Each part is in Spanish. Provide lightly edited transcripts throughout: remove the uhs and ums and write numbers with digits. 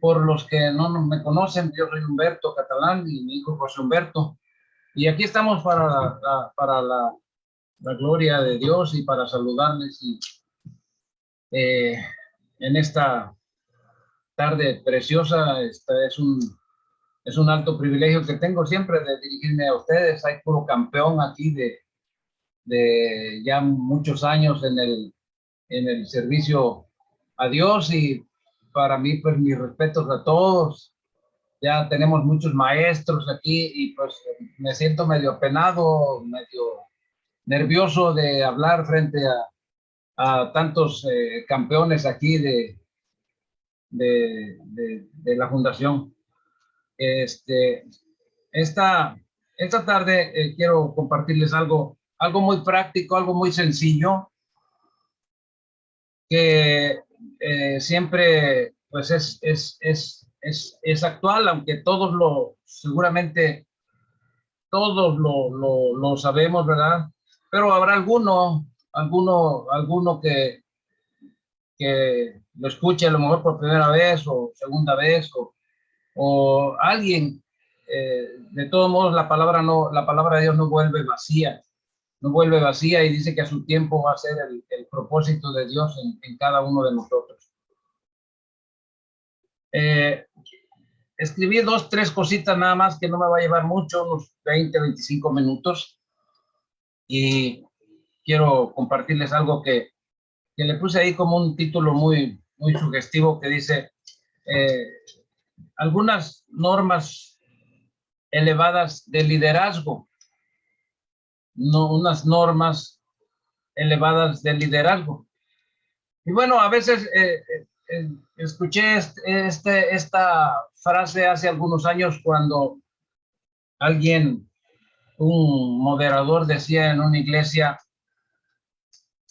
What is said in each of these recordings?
Por los que me conocen, yo soy Humberto Catalán y mi hijo José Humberto. Y aquí estamos para la gloria de Dios y para saludarles eh, en esta tarde preciosa. Es un alto privilegio que tengo siempre de dirigirme a ustedes. Hay puro campeón aquí de ya muchos años en el servicio a Dios, y para mí, pues mis respetos a todos. Ya tenemos muchos maestros aquí y pues me siento medio apenado, medio nervioso de hablar frente a tantos campeones aquí de la fundación. Este, esta, esta tarde quiero compartirles algo muy práctico, algo muy sencillo, que siempre pues es actual, aunque seguramente todos lo sabemos, ¿verdad? Pero habrá alguno que lo escuche a lo mejor por primera vez o segunda vez, o alguien. De todos modos, la palabra de Dios no vuelve vacía, no vuelve vacía, y dice que a su tiempo va a ser el propósito de Dios en cada uno de nosotros. Eh, Escribí dos, tres cositas nada más, que no me va a llevar mucho, unos 20, 25 minutos, y quiero compartirles algo que le puse ahí como un título muy sugestivo, que dice eh, algunas normas elevadas de liderazgo, no unas normas elevadas de liderazgo. Y bueno, a veces escuché esta frase hace algunos años, cuando un moderador decía en una iglesia,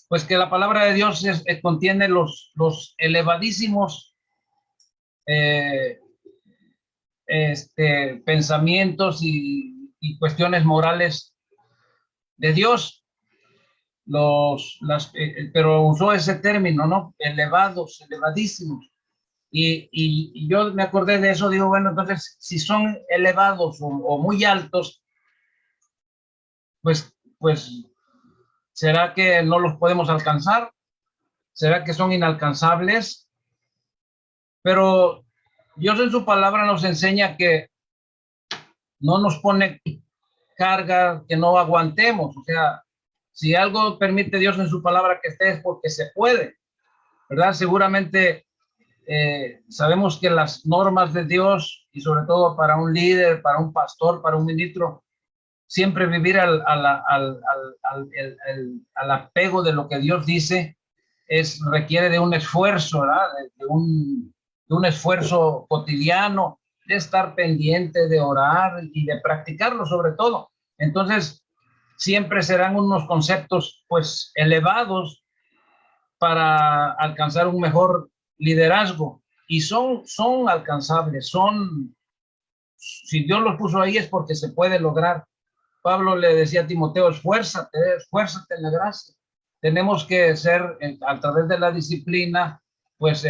pues que la palabra de Dios contiene los elevadísimos eh, pensamientos y cuestiones morales de Dios, pero usó ese término, ¿no? Elevados, elevadísimos. Y yo me acordé de eso, digo, bueno, entonces, si son elevados o muy altos, pues, ¿será que no los podemos alcanzar? ¿Será que son inalcanzables? Pero Dios en su palabra nos enseña que no nos pone carga que no aguantemos. O sea, si algo permite Dios en su palabra que esté, es porque se puede, ¿verdad? Seguramente sabemos que las normas de Dios, y sobre todo para un líder, para un pastor, para un ministro, siempre vivir al apego de lo que Dios dice, requiere de un esfuerzo, ¿verdad? De un esfuerzo cotidiano, de estar pendiente, de orar y de practicarlo sobre todo. Entonces, siempre serán unos conceptos pues elevados para alcanzar un mejor liderazgo, y son alcanzables, si Dios los puso ahí es porque se puede lograr. Pablo le decía a Timoteo, esfuérzate en la gracia. Tenemos que ser, a través de la disciplina, pues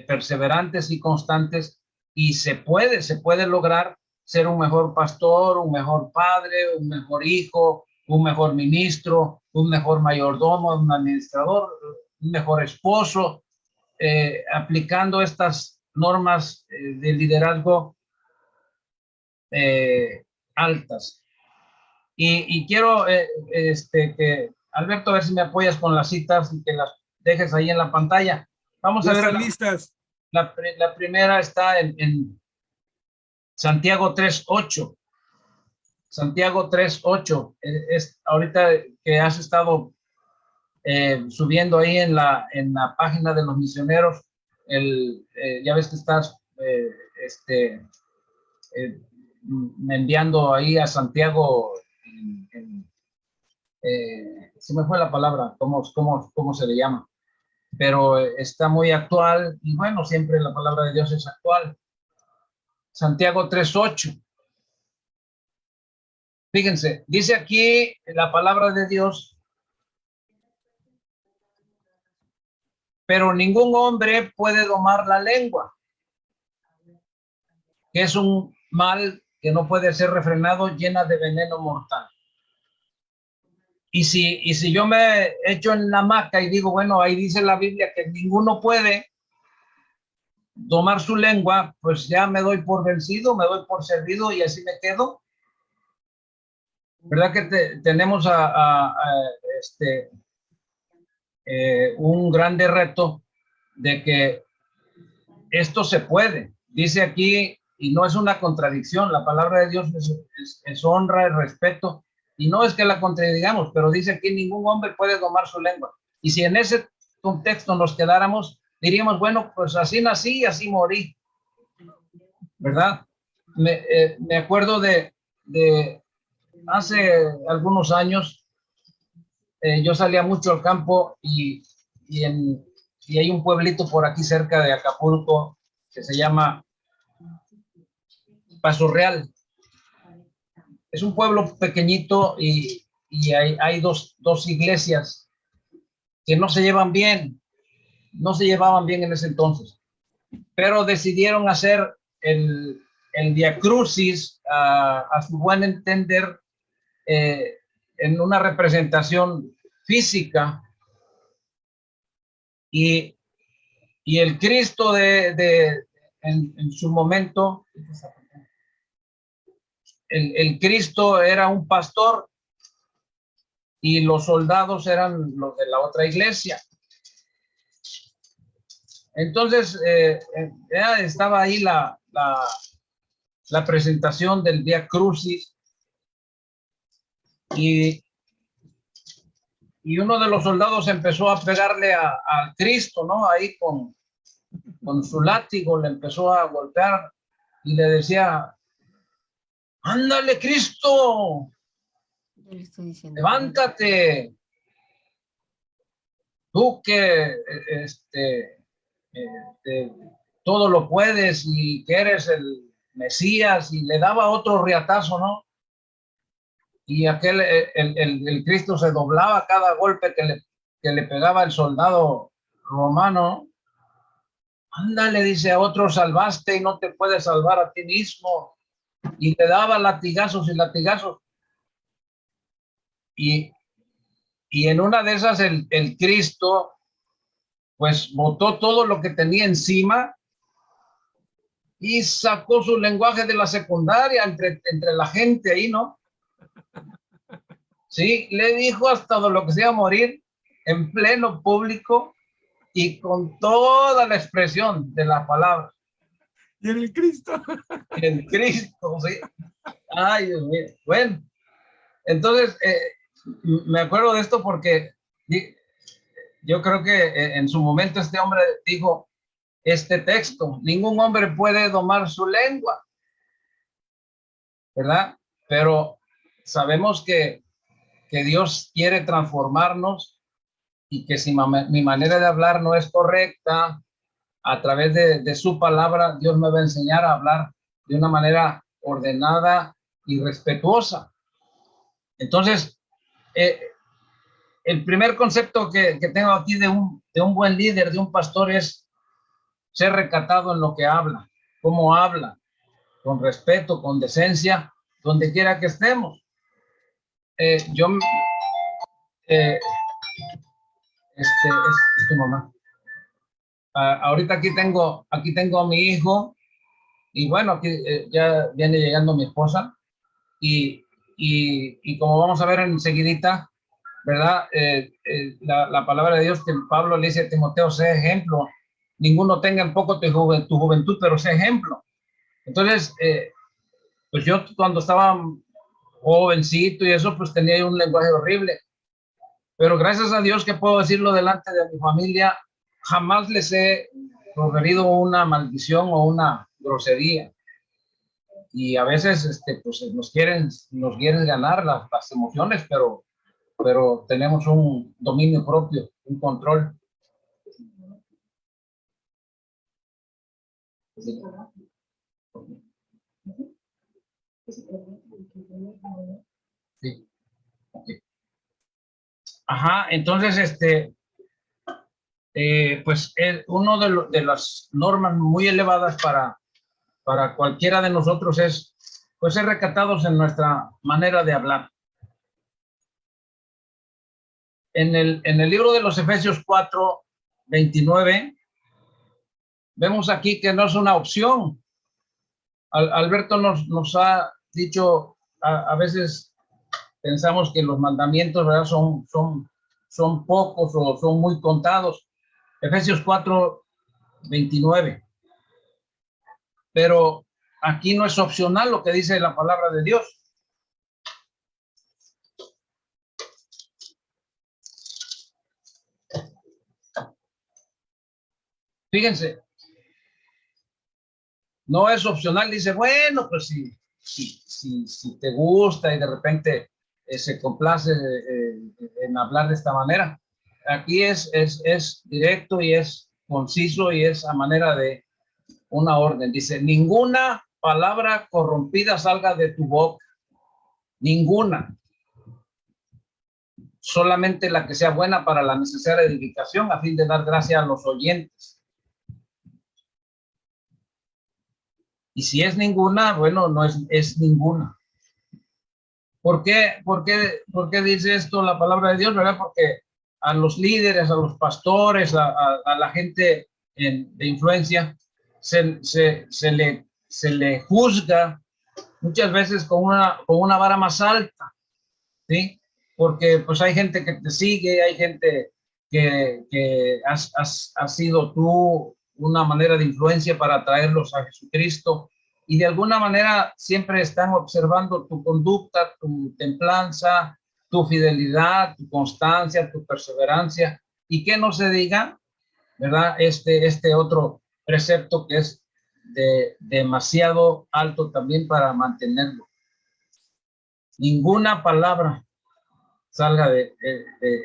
perseverantes y constantes, y se puede lograr ser un mejor pastor, un mejor padre, un mejor hijo, un mejor ministro, un mejor mayordomo, un administrador, un mejor esposo, aplicando estas normas de liderazgo altas. Y quiero, que Alberto, a ver si me apoyas con las citas y que las dejes ahí en la pantalla. Vamos Ya a ver. están listas. La primera está en Santiago 3:8. Santiago 3:8. Ahorita que has estado subiendo ahí en la página de los misioneros, ya ves que estás enviando ahí a Santiago se me fue la palabra, ¿cómo se le llama? Pero está muy actual, y bueno, siempre la palabra de Dios es actual. Santiago 3:8. Fíjense, dice aquí la palabra de Dios: pero ningún hombre puede domar la lengua, que es un mal que no puede ser refrenado, llena de veneno mortal. Y si yo me echo en la hamaca y digo, bueno, ahí dice la Biblia que ninguno puede domar su lengua, pues ya me doy por vencido, me doy por servido y así me quedo. ¿Verdad que tenemos un grande reto de que esto se puede? Dice aquí, y no es una contradicción, la palabra de Dios es honra, es respeto, y no es que la contradigamos, pero dice aquí, ningún hombre puede domar su lengua. Y si en ese contexto nos quedáramos, diríamos, bueno, pues así nací y así morí, ¿verdad? Me acuerdo de hace algunos años, yo salía mucho al campo y hay un pueblito por aquí cerca de Acapulco que se llama Paso Real. Es un pueblo pequeñito y hay dos iglesias que no se llevan bien, no se llevaban bien en ese entonces, pero decidieron hacer el Via Crucis a su buen entender, en una representación física, y el Cristo en su momento, el Cristo era un pastor y los soldados eran los de la otra iglesia. Entonces, estaba ahí la presentación del Via Crucis, y uno de los soldados empezó a pegarle al Cristo, ¿no? Ahí con su látigo le empezó a golpear y le decía, ándale, Cristo, levántate, tú que todo lo puedes y que eres el Mesías, y le daba otro riatazo, ¿no? Y el Cristo se doblaba cada golpe que le pegaba el soldado romano. Ándale, dice, a otro salvaste y no te puedes salvar a ti mismo. Y le daba latigazos y latigazos. Y en una de esas el Cristo pues botó todo lo que tenía encima y sacó su lenguaje de la secundaria entre la gente ahí, ¿no? Sí, le dijo hasta lo que se iba a morir en pleno público y con toda la expresión de la palabra. Y en el Cristo. En Cristo, sí. Ay, Dios mío. Bueno, entonces, me acuerdo de esto porque yo creo que en su momento este hombre dijo este texto, ningún hombre puede domar su lengua, ¿verdad? Pero sabemos que Dios quiere transformarnos, y que si mi manera de hablar no es correcta, a través de su palabra, Dios me va a enseñar a hablar de una manera ordenada y respetuosa. Entonces, el primer concepto que tengo aquí de un buen líder, de un pastor, es ser recatado en lo que habla, cómo habla, con respeto, con decencia, donde quiera que estemos. Yo, es tu mamá. Ahorita aquí tengo a mi hijo, y bueno, aquí ya viene llegando mi esposa, y como vamos a ver enseguidita, ¿verdad? La palabra de Dios, que Pablo le dice a Timoteo, sé ejemplo, ninguno tenga en poco tu juventud, pero sé ejemplo. Entonces, pues yo cuando estaba jovencito y eso, pues tenía un lenguaje horrible, pero gracias a Dios que puedo decirlo delante de mi familia, jamás les he proferido una maldición o una grosería. Y a veces pues nos quieren ganar las emociones, pero tenemos un dominio propio, un control. Sí. Sí. Okay. Ajá, entonces pues uno de las normas muy elevadas para cualquiera de nosotros es, pues, ser recatados en nuestra manera de hablar. En el libro de los Efesios 4:29, vemos aquí que no es una opción. Alberto nos ha dicho, a veces pensamos que los mandamientos, ¿verdad?, son pocos o son muy contados. Efesios 4:29. Pero aquí no es opcional lo que dice la palabra de Dios. Fíjense, no es opcional. Dice, bueno, pues si te gusta y de repente se complace en hablar de esta manera. Aquí es directo y es conciso y es a manera de una orden. Dice, ninguna palabra corrompida salga de tu boca. Ninguna. Solamente la que sea buena para la necesaria edificación a fin de dar gracia a los oyentes. Y si es ninguna, bueno, no es ninguna. ¿Por qué dice esto la palabra de Dios, verdad? Porque a los líderes, a los pastores, a la gente de influencia, se le juzga muchas veces con una vara más alta, ¿sí? Porque pues hay gente que te sigue, hay gente que has sido tú una manera de influencia para traerlos a Jesucristo, y de alguna manera siempre están observando tu conducta, tu templanza, tu fidelidad, tu constancia, tu perseverancia, y que no se diga, ¿verdad?, este otro precepto que es demasiado alto también para mantenerlo. Ninguna palabra salga de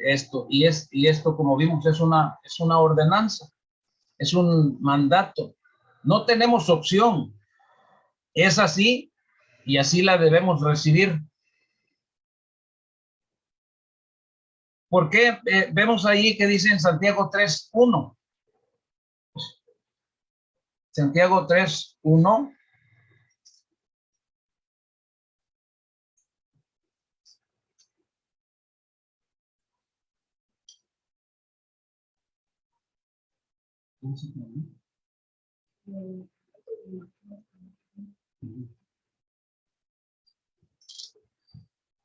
esto, y esto, como vimos, es una ordenanza, es un mandato. No tenemos opción. Es así y así la debemos recibir. ¿Por qué? Vemos ahí que dice en Santiago 3:1. Santiago 3:1.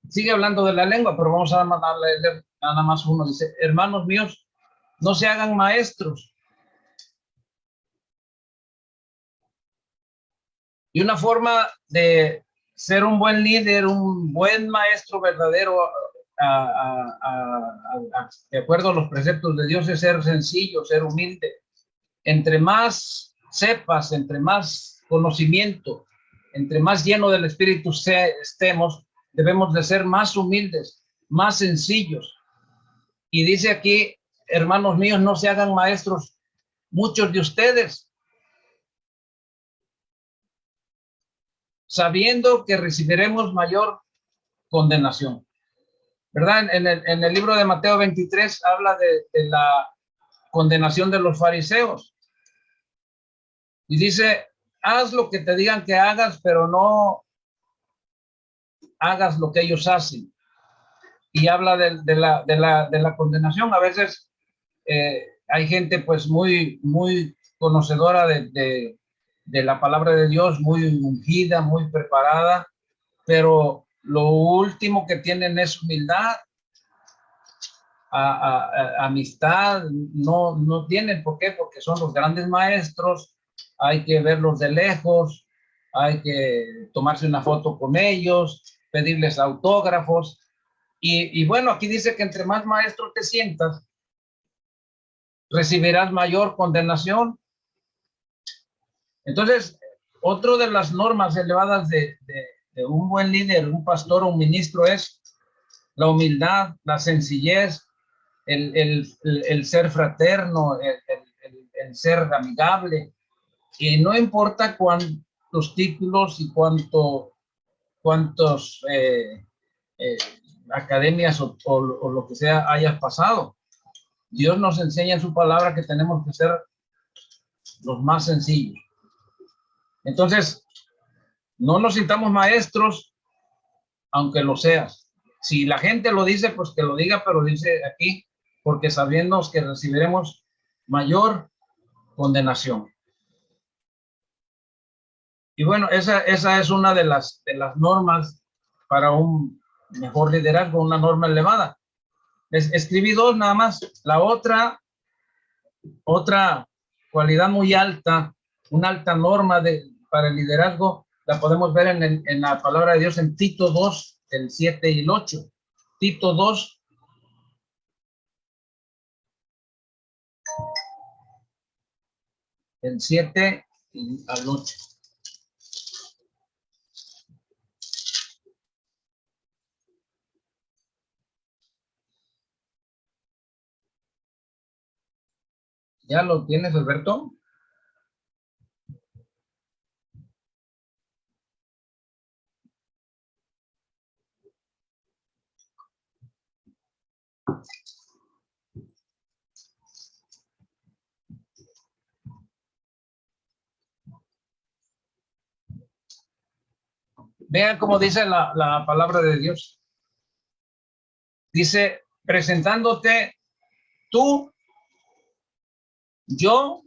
Sigue hablando de la lengua, pero vamos a leer nada más uno. Dice, hermanos míos, no se hagan maestros. Y una forma de ser un buen líder, un buen maestro verdadero, de acuerdo a los preceptos de Dios, es ser sencillo, ser humilde. Entre más sepas, entre más conocimiento, entre más lleno del Espíritu estemos, debemos de ser más humildes, más sencillos. Y dice aquí, hermanos míos, no se hagan maestros muchos de ustedes, sabiendo que recibiremos mayor condenación. ¿Verdad? En el libro de Mateo 23 habla de la condenación de los fariseos. Y dice, haz lo que te digan que hagas, pero no hagas lo que ellos hacen. Y habla de la condenación. A veces hay gente pues muy conocedora de la palabra de Dios, muy ungida, muy preparada, pero lo último que tienen es humildad, amistad, no tienen. ¿Por qué? Porque son los grandes maestros, hay que verlos de lejos, hay que tomarse una foto con ellos, pedirles autógrafos, y bueno, aquí dice que entre más maestro te sientas, recibirás mayor condenación. Entonces, otro de las normas elevadas de un buen líder, un pastor o un ministro es la humildad, la sencillez, el ser fraterno, el ser amigable. Y no importa cuántos títulos y cuántos academias o lo que sea hayas pasado. Dios nos enseña en su palabra que tenemos que ser los más sencillos. Entonces, no nos sintamos maestros, aunque lo seas. Si la gente lo dice, pues que lo diga, pero dice aquí, porque sabiendo que recibiremos mayor condenación. Y bueno, esa es una de las normas para un mejor liderazgo, una norma elevada. Escribí dos nada más. La otra cualidad muy alta, una alta norma para el liderazgo, la podemos ver en la palabra de Dios en Tito 2, el 7 y el 8. Tito 2. El 7 y al 8. ¿Ya lo tienes, Alberto? Vean cómo dice la palabra de Dios. Dice, presentándote tú, yo,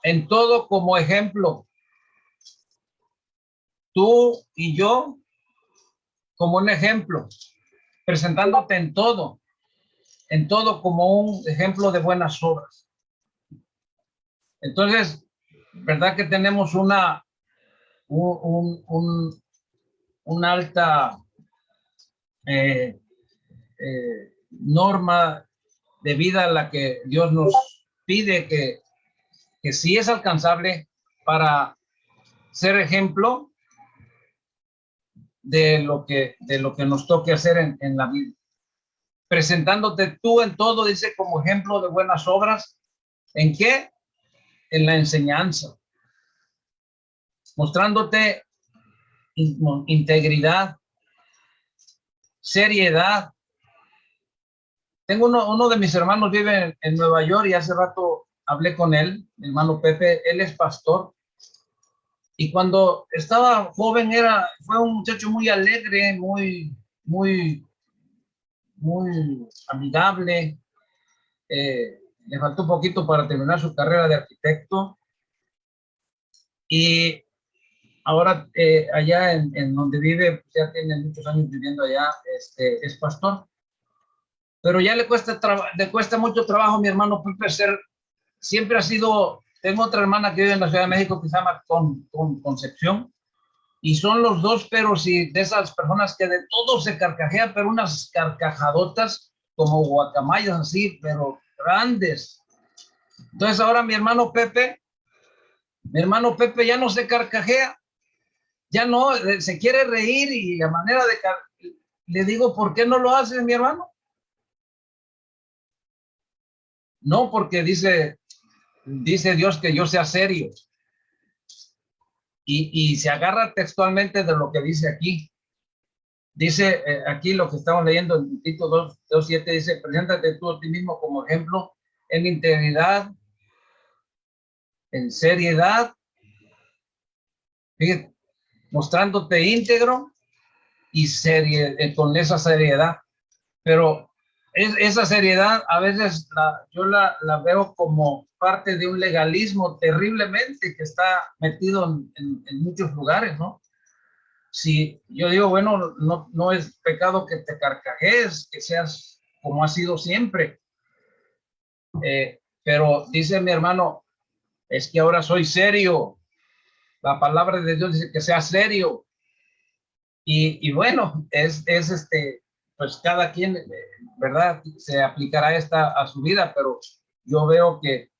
en todo como ejemplo. Tú y yo como un ejemplo. Presentándote en todo como un ejemplo de buenas obras. Entonces, ¿verdad que tenemos una alta norma de vida a la que Dios nos pide que sí es alcanzable para ser ejemplo de lo que nos toque hacer en la vida? Presentándote tú en todo, dice, como ejemplo de buenas obras. ¿En qué? En la enseñanza. Mostrándote integridad, seriedad. Tengo uno de mis hermanos vive en Nueva York y hace rato hablé con él, mi hermano Pepe. Él es pastor. Y cuando estaba joven fue un muchacho muy alegre, muy amigable. Le faltó un poquito para terminar su carrera de arquitecto. Y ahora allá en donde vive, pues ya tiene muchos años viviendo allá, es pastor. Pero ya le cuesta mucho trabajo, mi hermano Pepe, siempre ha sido. Tengo otra hermana que vive en la Ciudad de México que se llama Concepción, y son los dos, pero sí, de esas personas que de todo se carcajean, pero unas carcajadotas como guacamayas así, pero grandes. Entonces ahora mi hermano Pepe ya no se carcajea, ya no, se quiere reír, y a manera de le digo, ¿por qué no lo haces, mi hermano? No, porque dice Dios que yo sea serio. Y se agarra textualmente de lo que dice aquí. Dice aquí lo que estamos leyendo en Tito 2:7, dice, preséntate tú a ti mismo como ejemplo en integridad, en seriedad, fíjate, mostrándote íntegro y con esa seriedad. Pero esa seriedad a veces yo la veo como parte de un legalismo terriblemente que está metido en muchos lugares, ¿no? Si yo digo, bueno, no es pecado que te carcajees, que seas como has sido siempre. Pero dice mi hermano, es que ahora soy serio. La palabra de Dios dice que sea serio. Y bueno, pues cada quien, ¿verdad? Se aplicará a su vida, pero yo veo que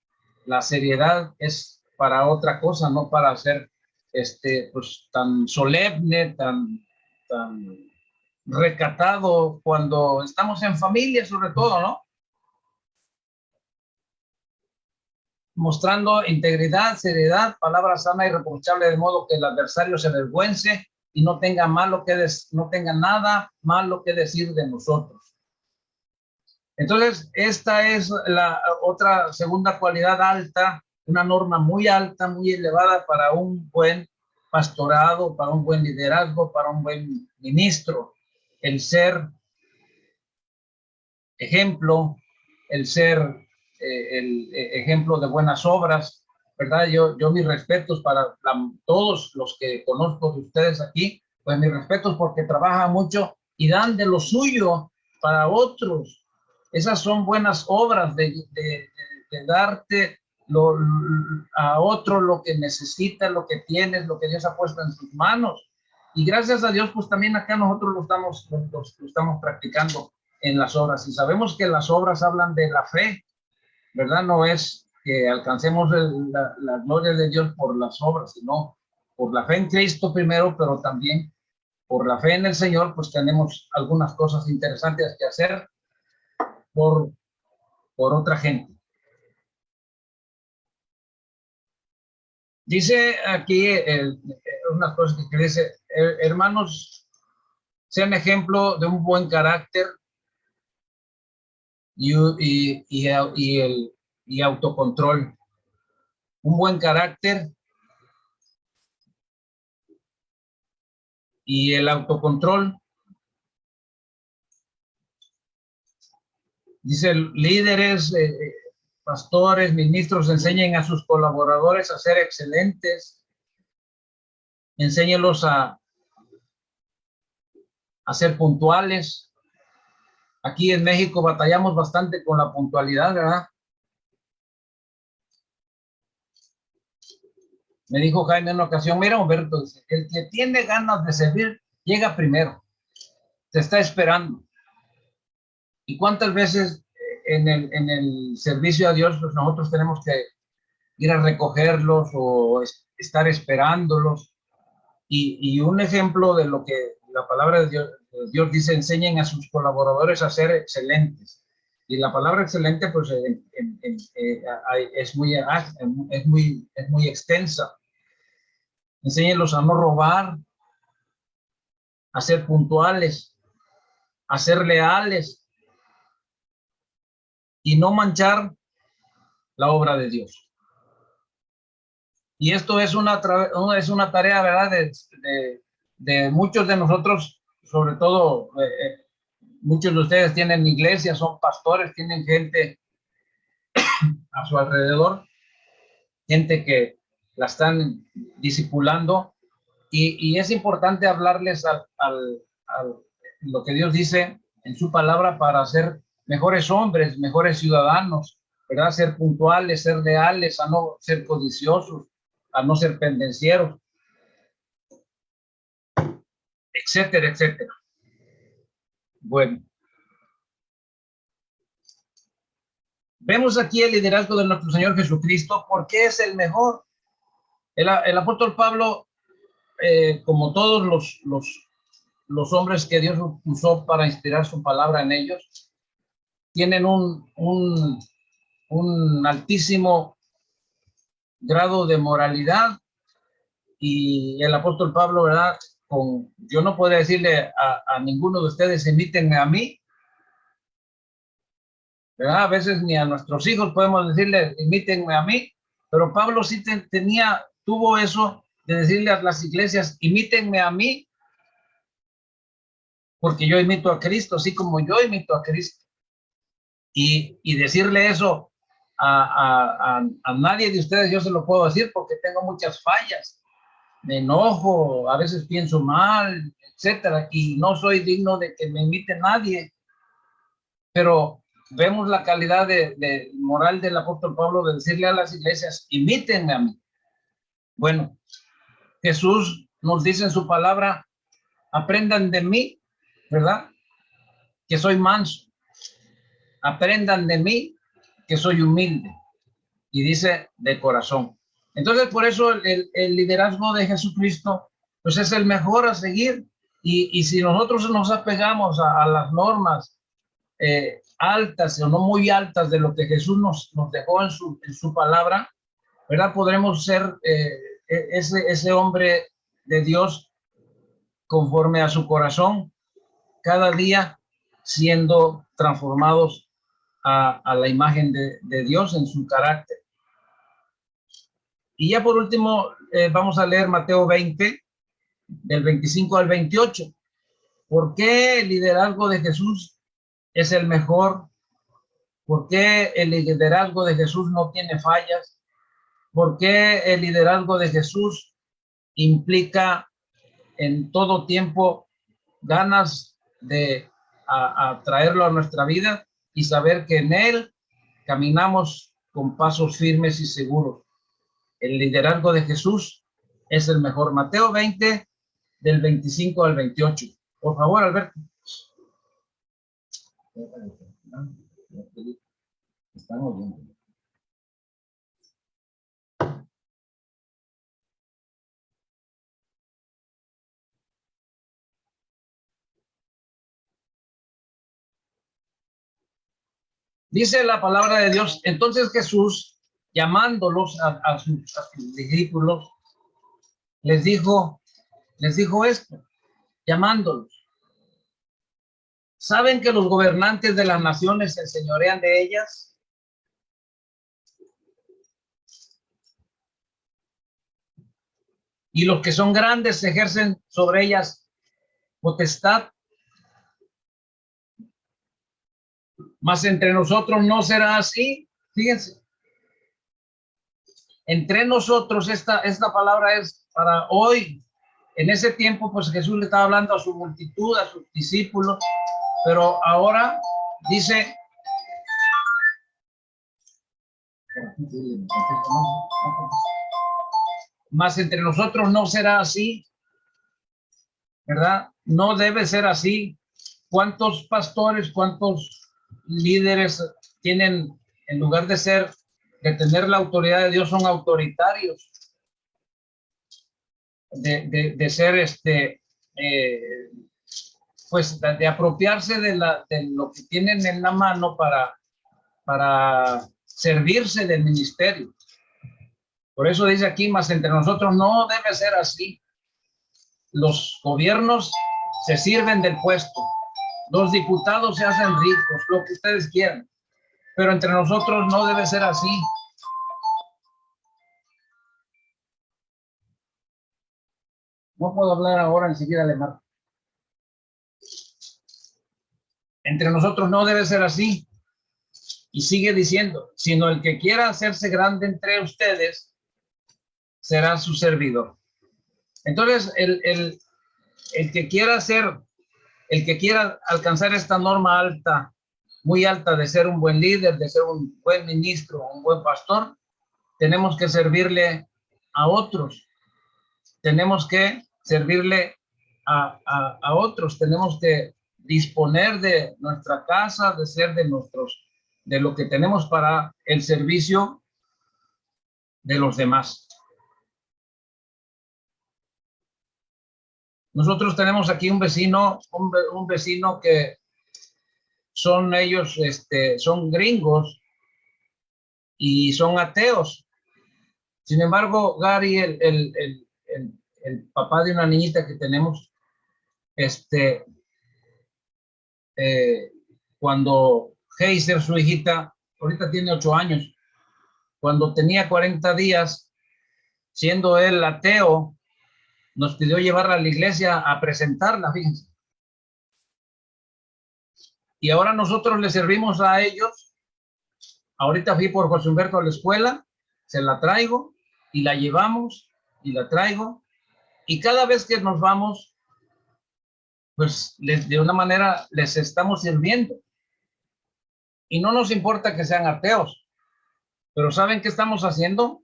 la seriedad es para otra cosa, no para ser pues tan solemne, tan recatado cuando estamos en familia, sobre todo, ¿no? Mostrando integridad, seriedad, palabra sana y irreprochable, de modo que el adversario se avergüence y no tenga no tenga nada malo que decir de nosotros. Entonces, esta es la otra segunda cualidad alta, una norma muy alta, muy elevada para un buen pastorado, para un buen liderazgo, para un buen ministro, el ser ejemplo, el ser ejemplo de buenas obras, ¿verdad? Yo mis respetos para todos los que conozco de ustedes aquí, pues mis respetos porque trabajan mucho y dan de lo suyo para otros. Esas son buenas obras de darte a otro lo que necesita, lo que tienes, lo que Dios ha puesto en sus manos. Y gracias a Dios, pues también acá nosotros lo estamos practicando en las obras. Y sabemos que las obras hablan de la fe, ¿verdad? No es que alcancemos la gloria de Dios por las obras, sino por la fe en Cristo primero, pero también por la fe en el Señor, pues tenemos algunas cosas interesantes que hacer por otra gente. Dice aquí unas cosas que dice, hermanos, sean ejemplo de un buen carácter y autocontrol. Un buen carácter y el autocontrol. Dice, líderes, pastores, ministros, enseñen a sus colaboradores a ser excelentes. Enséñenlos a ser puntuales. Aquí en México batallamos bastante con la puntualidad, ¿verdad? Me dijo Jaime en una ocasión, mira Humberto, el que tiene ganas de servir, llega primero. Te está esperando. ¿Y cuántas veces en el servicio a Dios, pues nosotros tenemos que ir a recogerlos o estar esperándolos? Y un ejemplo de lo que la palabra de Dios dice, enseñen a sus colaboradores a ser excelentes. Y la palabra excelente, pues, es muy extensa. Enséñenlos a no robar, a ser puntuales, a ser leales y no manchar la obra de Dios. Y esto es una tarea, ¿verdad? De muchos de nosotros, sobre todo, muchos de ustedes tienen iglesias, son pastores, tienen gente a su alrededor, gente que la están discipulando, y es importante hablarles lo que Dios dice en su palabra para ser mejores hombres, mejores ciudadanos, ¿verdad? Ser puntuales, ser leales, a no ser codiciosos, a no ser pendencieros, etcétera, etcétera. Bueno. Vemos aquí el liderazgo de nuestro Señor Jesucristo, porque es el mejor. El apóstol Pablo, como todos los hombres que Dios usó para inspirar su palabra en ellos, tienen un altísimo grado de moralidad, y el apóstol Pablo, ¿verdad? Yo no podría decirle a ninguno de ustedes, imítenme a mí, ¿verdad? A veces ni a nuestros hijos podemos decirle, imítenme a mí, pero Pablo sí tuvo eso de decirle a las iglesias, imítenme a mí, porque yo imito a Cristo, así como yo imito a Cristo. Y decirle eso a nadie de ustedes, yo se lo puedo decir porque tengo muchas fallas, me enojo, a veces pienso mal, etcétera, y no soy digno de que me imite nadie, pero vemos la calidad de moral del apóstol Pablo de decirle a las iglesias, imítenme a mí. Bueno, Jesús nos dice en su palabra, aprendan de mí, ¿verdad? Que soy manso. Aprendan de mí, que soy humilde. Y dice, de corazón. Entonces, por eso el liderazgo de Jesucristo, pues es el mejor a seguir. Y si nosotros nos apegamos a las normas altas o no muy altas de lo que Jesús nos dejó en su palabra, ¿verdad? Podremos ser ese hombre de Dios conforme a su corazón, cada día siendo transformados a la imagen de Dios en su carácter. Y ya por último, vamos a leer Mateo 20, del 25 al 28. ¿Por qué el liderazgo de Jesús es el mejor? ¿Por qué el liderazgo de Jesús no tiene fallas? ¿Por qué el liderazgo de Jesús implica en todo tiempo ganas de traerlo a nuestra vida y saber que en él caminamos con pasos firmes y seguros? El liderazgo de Jesús es el mejor. Mateo 20, del 25 al 28. Por favor, Alberto. Están oyendo. Dice la palabra de Dios. Entonces Jesús, llamándolos a sus discípulos, les dijo esto, llamándolos. ¿Saben que los gobernantes de las naciones se enseñorean de ellas? Y los que son grandes ejercen sobre ellas potestad. Mas entre nosotros no será así. Fíjense. Entre nosotros, esta palabra es para hoy. En ese tiempo, pues Jesús le estaba hablando a su multitud, a sus discípulos, pero ahora dice, mas entre nosotros no será así, ¿verdad? No debe ser así. ¿Cuántos pastores, cuántos líderes tienen, en lugar de tener la autoridad de Dios, son autoritarios? De ser pues de apropiarse de lo que tienen en la mano para servirse del ministerio. Por eso dice aquí, mas entre nosotros no debe ser así. Los gobiernos se sirven del puesto, los diputados se hacen ricos, lo que ustedes quieran, pero entre nosotros no debe ser así. No puedo hablar ahora, enseguida le marco. Entre nosotros no debe ser así. Y sigue diciendo, sino el que quiera hacerse grande entre ustedes será su servidor. Entonces, el que quiera alcanzar esta norma alta, muy alta, de ser un buen líder, de ser un buen ministro, un buen pastor, tenemos que servirle a otros. Tenemos que servirle a otros. Tenemos que disponer de nuestra casa, de ser de lo que tenemos para el servicio de los demás. Nosotros tenemos aquí un vecino que son ellos, son gringos y son ateos. Sin embargo, Gary, el papá de una niñita que tenemos, cuando Heiser, su hijita, ahorita tiene 8 años, cuando tenía 40 días, siendo él ateo, nos pidió llevarla a la iglesia a presentarla, fíjense. Y ahora nosotros le servimos a ellos. Ahorita fui por José Humberto a la escuela, se la traigo y la llevamos y la traigo. Y cada vez que nos vamos, pues de una manera les estamos sirviendo. Y no nos importa que sean ateos, pero ¿saben qué estamos haciendo?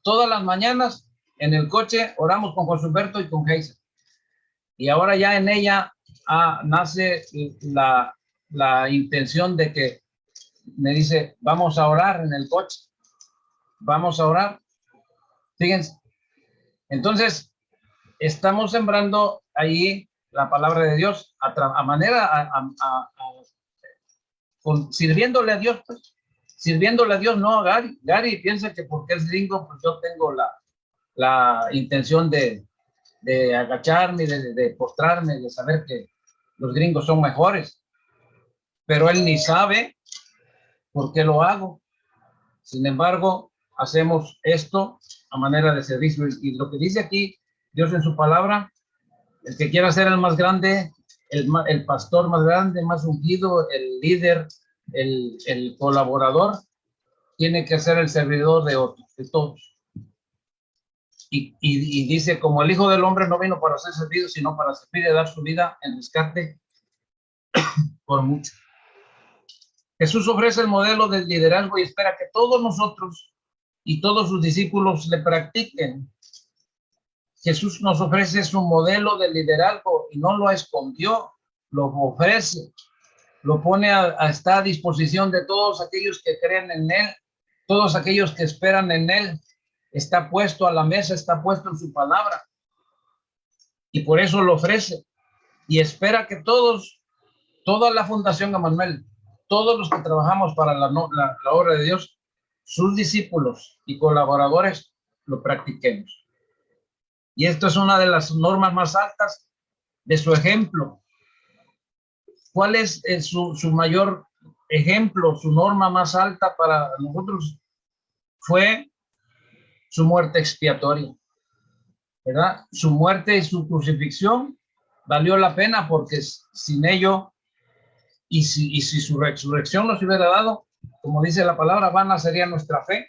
Todas las mañanas en el coche oramos con José Humberto y con Heiser. Y ahora ya en ella nace la intención de que me dice, vamos a orar en el coche. Vamos a orar. Fíjense. Entonces, estamos sembrando ahí la palabra de Dios sirviéndole a Dios, pues. Sirviéndole a Dios, no a Gary. Gary piensa que porque es gringo, pues yo tengo la intención de agacharme, de postrarme, de saber que los gringos son mejores. Pero él ni sabe por qué lo hago. Sin embargo, hacemos esto a manera de servicio. Y lo que dice aquí Dios en su palabra, el que quiera ser el más grande, el pastor más grande, más ungido, el líder, el colaborador, tiene que ser el servidor de otros, de todos. Y dice, como el Hijo del Hombre no vino para ser servido, sino para servir y dar su vida en rescate por mucho. Jesús ofrece el modelo del liderazgo y espera que todos nosotros y todos sus discípulos le practiquen. Jesús nos ofrece su modelo de liderazgo y no lo escondió, lo ofrece, lo pone está a disposición de todos aquellos que creen en él, todos aquellos que esperan en él. Está puesto a la mesa, está puesto en su palabra. Y por eso lo ofrece. Y espera que todos, toda la Fundación Emmanuel, todos los que trabajamos para la obra de Dios, sus discípulos y colaboradores, lo practiquemos. Y esto es una de las normas más altas de su ejemplo. ¿Cuál es su mayor ejemplo, su norma más alta para nosotros? Fue su muerte expiatoria, ¿verdad? Su muerte y su crucifixión valió la pena, porque sin ello y si su resurrección nos hubiera dado, como dice la palabra, vana sería nuestra fe.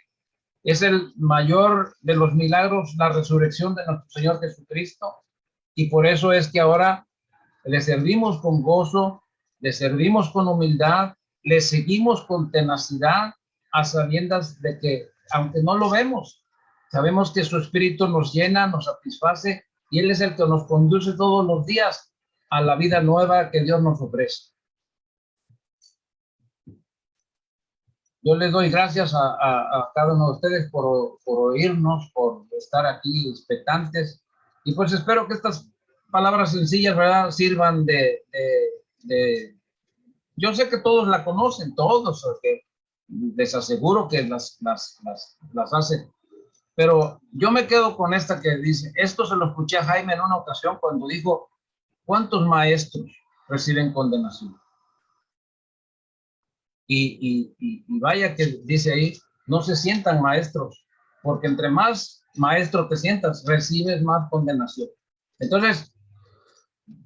Es el mayor de los milagros, la resurrección de nuestro Señor Jesucristo, y por eso es que ahora le servimos con gozo, le servimos con humildad, le seguimos con tenacidad, a sabiendas de que, aunque no lo vemos, sabemos que su Espíritu nos llena, nos satisface, y Él es el que nos conduce todos los días a la vida nueva que Dios nos ofrece. Yo les doy gracias a cada uno de ustedes por oírnos, por estar aquí expectantes, y pues espero que estas palabras sencillas, ¿verdad?, sirvan yo sé que todos la conocen, todos, que les aseguro que las hacen, pero yo me quedo con esta que dice, esto se lo escuché a Jaime en una ocasión cuando dijo, ¿cuántos maestros reciben condenación? Y vaya que dice ahí, no se sientan maestros, porque entre más maestro te sientas, recibes más condenación. Entonces,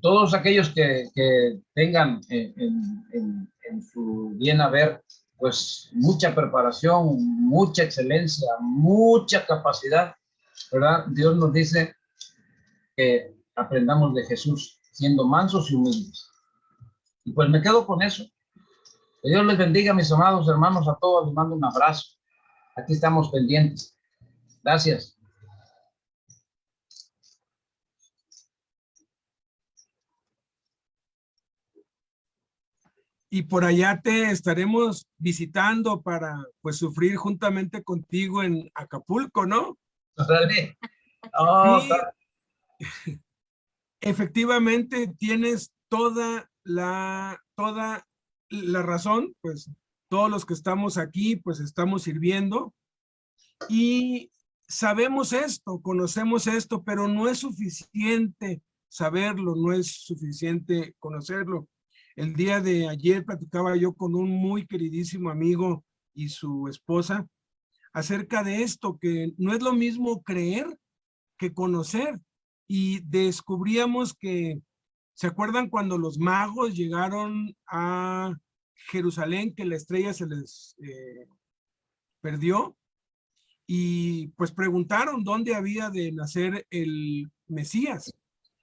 todos aquellos que tengan en su bien haber, pues mucha preparación, mucha excelencia, mucha capacidad, ¿verdad? Dios nos dice que aprendamos de Jesús, siendo mansos y humildes. Y pues me quedo con eso. Que Dios les bendiga, mis amados hermanos, a todos les mando un abrazo. Aquí estamos pendientes. Gracias. Y por allá te estaremos visitando para pues sufrir juntamente contigo en Acapulco, ¿no? Órale. Oh, sí, efectivamente tienes toda la razón, pues todos los que estamos aquí pues estamos sirviendo y sabemos esto, conocemos esto, pero no es suficiente saberlo, no es suficiente conocerlo. El día de ayer platicaba yo con un muy queridísimo amigo y su esposa acerca de esto, que no es lo mismo creer que conocer. Y descubríamos que, ¿se acuerdan cuando los magos llegaron a Jerusalén, que la estrella se les perdió? Y pues preguntaron dónde había de nacer el Mesías.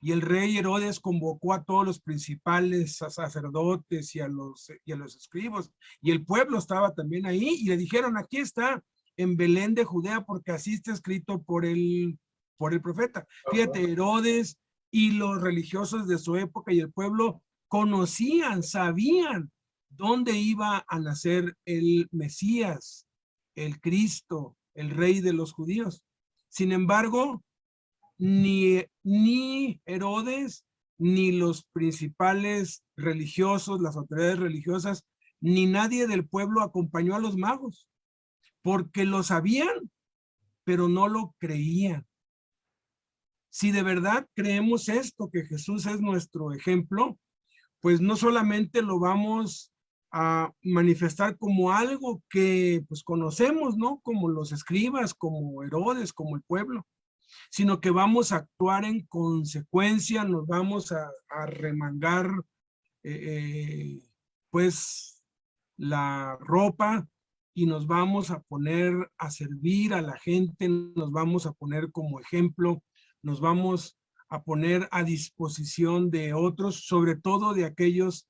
Y el rey Herodes convocó a todos los principales sacerdotes y a los escribas, y el pueblo estaba también ahí, y le dijeron, aquí está, en Belén de Judea, porque así está escrito por el profeta. Fíjate, Herodes y los religiosos de su época y el pueblo conocían, sabían dónde iba a nacer el Mesías, el Cristo, el rey de los judíos. Sin embargo, ni Herodes, ni los principales religiosos, las autoridades religiosas, ni nadie del pueblo acompañó a los magos, porque lo sabían, pero no lo creían. Si de verdad creemos esto, que Jesús es nuestro ejemplo, pues no solamente lo vamos a manifestar como algo que pues conocemos, ¿no? Como los escribas, como Herodes, como el pueblo, sino que vamos a actuar en consecuencia, nos vamos a remangar pues la ropa y nos vamos a poner a servir a la gente, nos vamos a poner como ejemplo, nos vamos a poner a disposición de otros, sobre todo de aquellos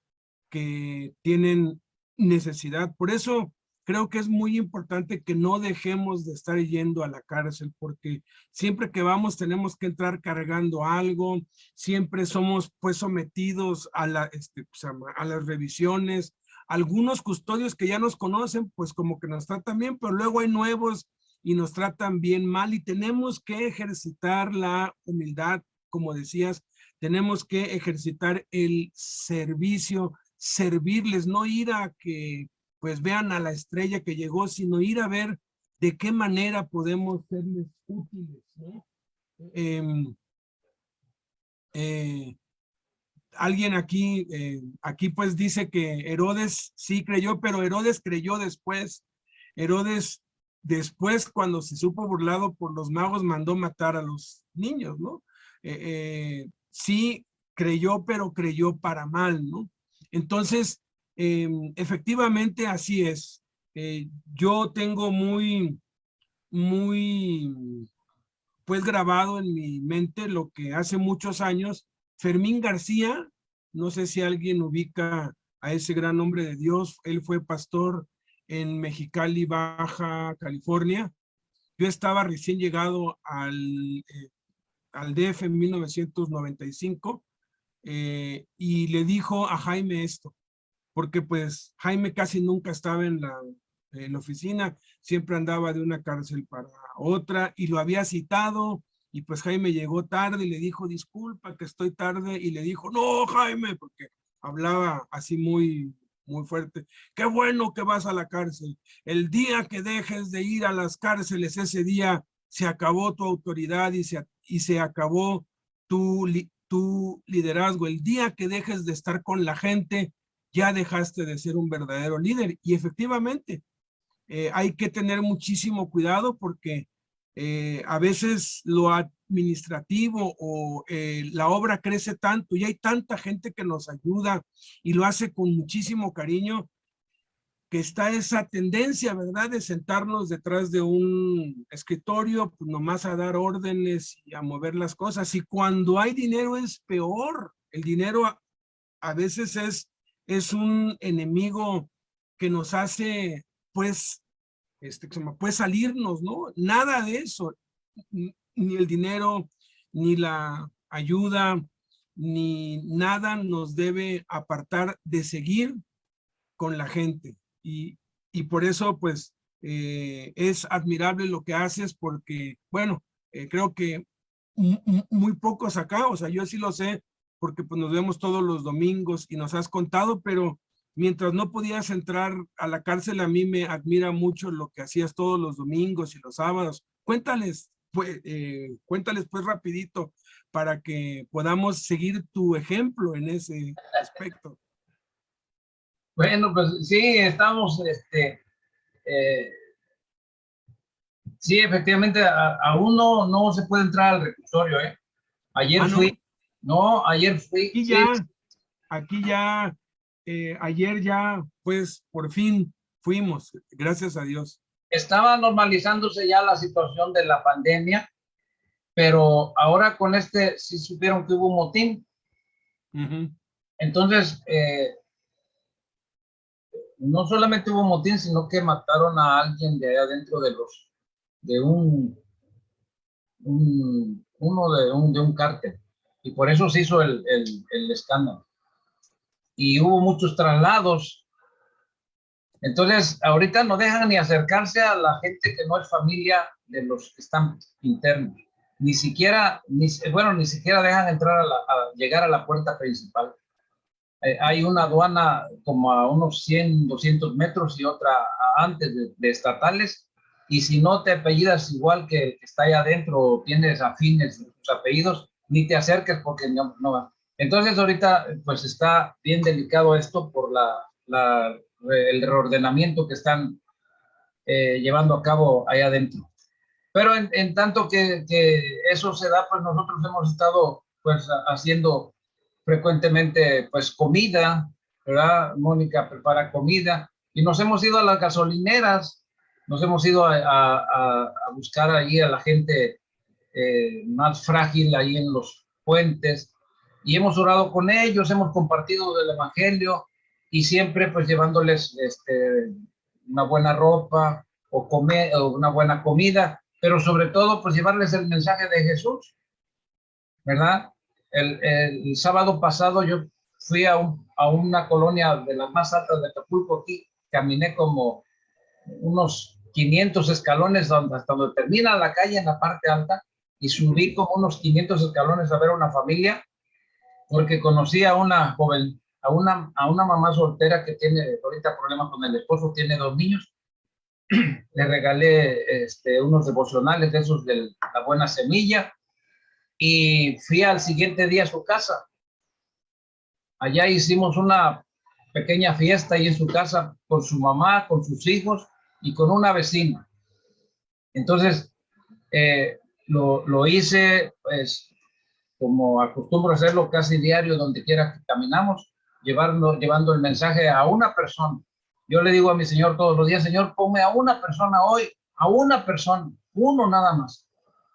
que tienen necesidad. Por eso creo que es muy importante que no dejemos de estar yendo a la cárcel, porque siempre que vamos tenemos que entrar cargando algo, siempre somos pues sometidos a, pues, a las revisiones. Algunos custodios que ya nos conocen, pues como que nos tratan bien, pero luego hay nuevos y nos tratan bien mal y tenemos que ejercitar la humildad, como decías, tenemos que ejercitar el servicio, servirles, no ir a que pues vean a la estrella que llegó, sino ir a ver de qué manera podemos serles útiles, ¿no? Alguien aquí pues dice que Herodes sí creyó, pero Herodes creyó después. Herodes después, cuando se supo burlado por los magos, mandó matar a los niños, ¿no? Sí creyó, pero creyó para mal, ¿no? Entonces, efectivamente así es. Yo tengo muy, pues grabado en mi mente lo que hace muchos años Fermín García, no sé si alguien ubica a ese gran hombre de Dios, él fue pastor en Mexicali, Baja California. Yo estaba recién llegado al DF en 1995 y le dijo a Jaime esto, porque pues Jaime casi nunca estaba en la oficina, siempre andaba de una cárcel para otra y lo había citado y pues Jaime llegó tarde y le dijo, disculpa que estoy tarde y le dijo, no Jaime, porque hablaba así muy fuerte, qué bueno que vas a la cárcel, el día que dejes de ir a las cárceles, ese día se acabó tu autoridad y se acabó tu liderazgo, el día que dejes de estar con la gente, ya dejaste de ser un verdadero líder. Y efectivamente, hay que tener muchísimo cuidado porque a veces lo administrativo o la obra crece tanto y hay tanta gente que nos ayuda y lo hace con muchísimo cariño, que está esa tendencia, ¿verdad?, de sentarnos detrás de un escritorio, pues nomás a dar órdenes y a mover las cosas. Y cuando hay dinero es peor. El dinero a veces es un enemigo que nos hace, pues, pues salirnos, ¿no? Nada de eso, ni el dinero, ni la ayuda, ni nada nos debe apartar de seguir con la gente. Y por eso, pues, es admirable lo que haces porque, bueno, creo que muy pocos acá, o sea, yo sí lo sé, porque pues nos vemos todos los domingos y nos has contado, pero mientras no podías entrar a la cárcel, a mí me admira mucho lo que hacías todos los domingos y los sábados. Cuéntales pues rapidito para que podamos seguir tu ejemplo en ese aspecto. Bueno, pues sí, estamos, eh, sí, efectivamente, aún no se puede entrar al reclusorio, ¿eh? Ayer ¿No? fui, no, ayer fui, Aquí sí, ya, aquí ya, ayer ya, pues por fin fuimos, gracias a Dios. estaba normalizándose ya la situación de la pandemia, pero ahora con sí supieron que hubo un motín. Entonces, no solamente hubo motín, sino que mataron a alguien de allá dentro de un cártel. Y por eso se hizo el escándalo. Y hubo muchos traslados. Entonces, ahorita no dejan ni acercarse a la gente que no es familia de los que están internos. Ni siquiera dejan entrar llegar a la puerta principal. Hay una aduana como a unos 100, 200 metros y otra antes de estatales. Y si no te apellidas igual que el que está allá adentro o tienes afines de tus apellidos, ni te acerques porque no va. Entonces ahorita pues está bien delicado esto por la el reordenamiento que están llevando a cabo allá adentro. Pero en tanto que eso se da, pues nosotros hemos estado pues haciendo frecuentemente pues comida, ¿verdad? Mónica prepara comida y nos hemos ido a las gasolineras, nos hemos ido a buscar ahí a la gente más frágil ahí en los puentes y hemos orado con ellos, hemos compartido del evangelio y siempre pues llevándoles una buena ropa o una buena comida, pero sobre todo pues llevarles el mensaje de Jesús, ¿verdad? El sábado pasado yo fui a una colonia de las más altas de Acapulco aquí, caminé como unos 500 escalones hasta donde termina la calle en la parte alta y subí como unos 500 escalones a ver a una familia porque conocí a una joven, a una mamá soltera que tiene ahorita problemas con el esposo, tiene 2 niños. Le regalé unos devocionales de esos de la buena semilla y fui al siguiente día a su casa. Allá hicimos una pequeña fiesta ahí en su casa con su mamá, con sus hijos y con una vecina. Entonces, lo hice, pues, como acostumbro hacerlo casi diario, donde quiera que caminamos, llevando el mensaje a una persona. Yo le digo a mi Señor todos los días, Señor, ponme a una persona hoy, a una persona, uno nada más,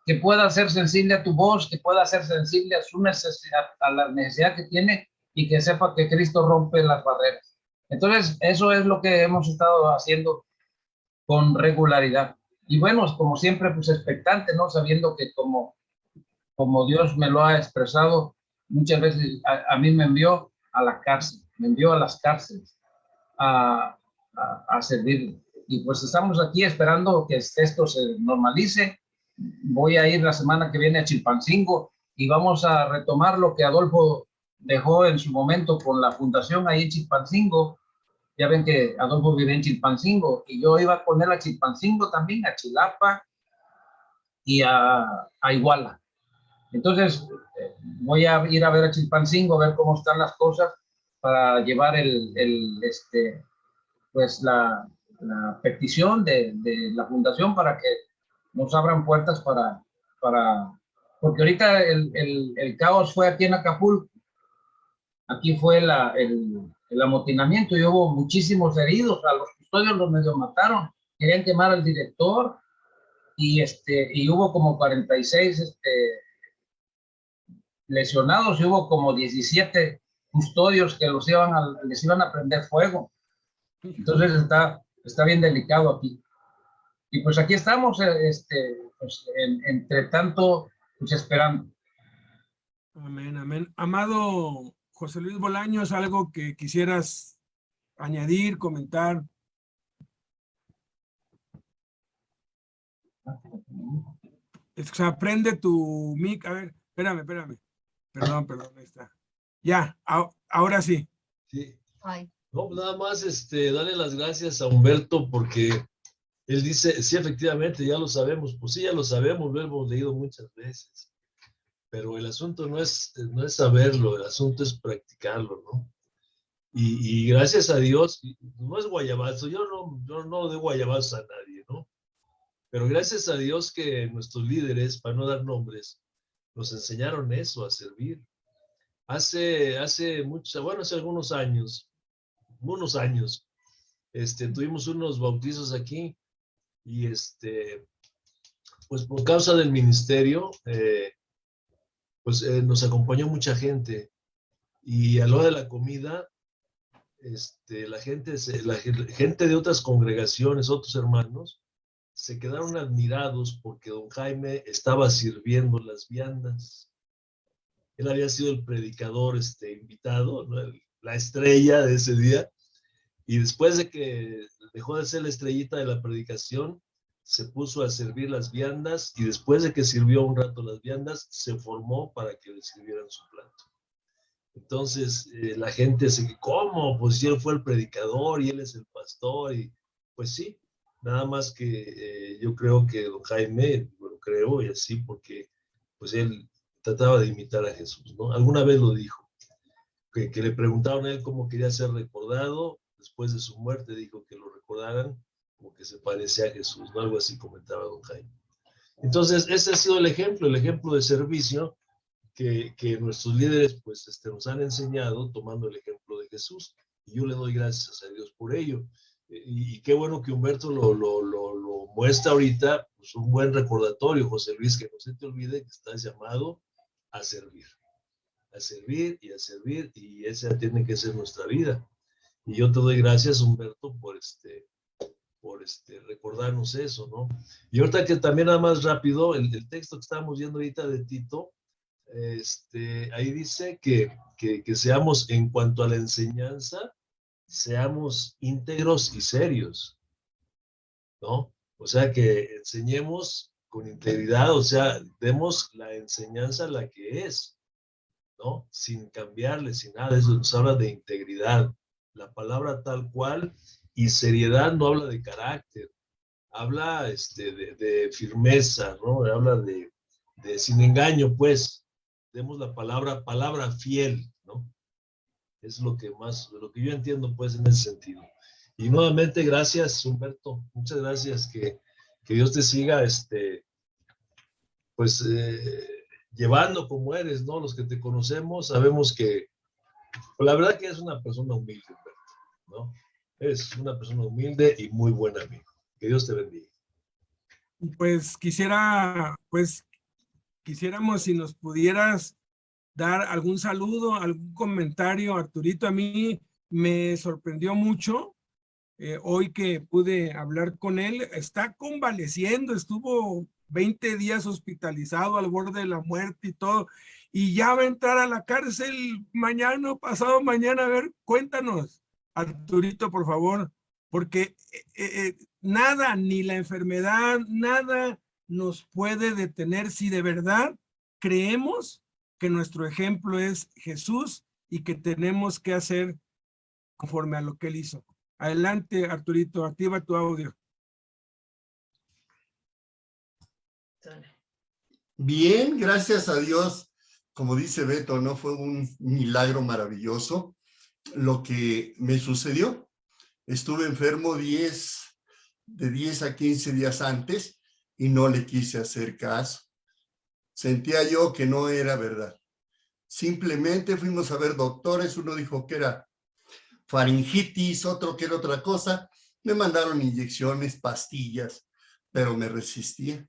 que pueda ser sensible a tu voz, que pueda ser sensible a su necesidad, a la necesidad que tiene y que sepa que Cristo rompe las barreras. Entonces, eso es lo que hemos estado haciendo con regularidad. Y bueno, como siempre, pues expectante, ¿no? Sabiendo que como Dios me lo ha expresado, muchas veces a mí me envió a la cárcel, me envió a las cárceles a servir. Y pues estamos aquí esperando que esto se normalice. Voy a ir la semana que viene a Chilpancingo y vamos a retomar lo que Adolfo dejó en su momento con la fundación ahí en Chilpancingo. Ya ven que Adolfo vive en Chilpancingo y yo iba a poner a Chilpancingo también, a Chilapa y a Iguala. Entonces, voy a ir a ver a Chilpancingo, a ver cómo están las cosas para llevar pues la petición de la fundación para que nos abran puertas porque ahorita el caos fue aquí en Acapulco. Aquí fue el amotinamiento y hubo muchísimos heridos, a los custodios los medio mataron, querían quemar al director y hubo como 46 lesionados y hubo como 17 custodios que les iban a prender fuego. Entonces está bien delicado aquí. Y pues aquí estamos, pues, entre tanto, pues esperando. Amén, amén. Amado José Luis Bolaños, ¿algo que quisieras añadir, comentar? O sea, prende tu mic. A ver, espérame. Perdón, ahí está. Ya, ahora sí. Sí. Ay. No, nada más darle las gracias a Humberto porque él dice, sí, efectivamente, ya lo sabemos. Pues sí, ya lo sabemos, lo hemos leído muchas veces. Pero el asunto no es saberlo, el asunto es practicarlo, ¿no? Y gracias a Dios, no es guayabazo, yo no doy guayabazos a nadie, ¿no? Pero gracias a Dios que nuestros líderes, para no dar nombres, nos enseñaron eso, a servir. Hace algunos años, tuvimos unos bautizos aquí y pues por causa del ministerio, nos acompañó mucha gente y a la hora de la comida, la gente de otras congregaciones, otros hermanos, se quedaron admirados porque don Jaime estaba sirviendo las viandas. Él había sido el predicador invitado, ¿no? La estrella de ese día, y después de que dejó de ser la estrellita de la predicación, se puso a servir las viandas, y después de que sirvió un rato las viandas, se formó para que le sirvieran su plato. Entonces, la gente se dice, ¿cómo? Pues si él fue el predicador y él es el pastor, y pues sí, nada más que yo creo que don Jaime, lo creo y así, porque pues él trataba de imitar a Jesús, ¿no? Alguna vez lo dijo, que le preguntaron a él cómo quería ser recordado, después de su muerte, dijo que lo recordaran como que se parecía a Jesús, ¿no? Algo así comentaba don Jaime. Entonces, ese ha sido el ejemplo de servicio que nuestros líderes pues nos han enseñado tomando el ejemplo de Jesús. Y yo le doy gracias a Dios por ello. Y qué bueno que Humberto lo muestra ahorita, pues un buen recordatorio, José Luis, que no se te olvide que estás llamado a servir y a servir, y esa tiene que ser nuestra vida. Y yo te doy gracias, Humberto, por recordarnos eso, ¿no? Y ahorita que también nada más rápido, el texto que estábamos viendo ahorita de Tito, ahí dice que seamos, en cuanto a la enseñanza, seamos íntegros y serios, ¿no? O sea, que enseñemos con integridad, o sea, demos la enseñanza la que es, ¿no? Sin cambiarle, sin nada. Eso nos habla de integridad. La palabra tal cual, y seriedad no habla de carácter, habla de firmeza, ¿no? Habla de sin engaño, pues. Demos la palabra fiel, ¿no? Es lo que yo entiendo, pues, en ese sentido. Y nuevamente, gracias, Humberto. Muchas gracias. Que Dios te siga, pues, llevando como eres, ¿no? Los que te conocemos sabemos que, pues, la verdad que es una persona humilde, Humberto, ¿no? Es una persona humilde y muy buen amigo. Que Dios te bendiga. Pues quisiéramos si nos pudieras dar algún saludo, algún comentario, Arturito. A mí me sorprendió mucho hoy que pude hablar con él. Está convaleciendo, estuvo 20 días hospitalizado al borde de la muerte y todo, y ya va a entrar a la cárcel mañana o pasado mañana. A ver, cuéntanos, Arturito, por favor, porque nada, ni la enfermedad, nada nos puede detener si de verdad creemos que nuestro ejemplo es Jesús y que tenemos que hacer conforme a lo que él hizo. Adelante, Arturito, activa tu audio. Bien, gracias a Dios. Como dice Beto, ¿no? Fue un milagro maravilloso lo que me sucedió. Estuve enfermo de 10 a 15 días antes y no le quise hacer caso. Sentía yo que no era verdad. Simplemente fuimos a ver doctores, uno dijo que era faringitis, otro que era otra cosa. Me mandaron inyecciones, pastillas, pero me resistía.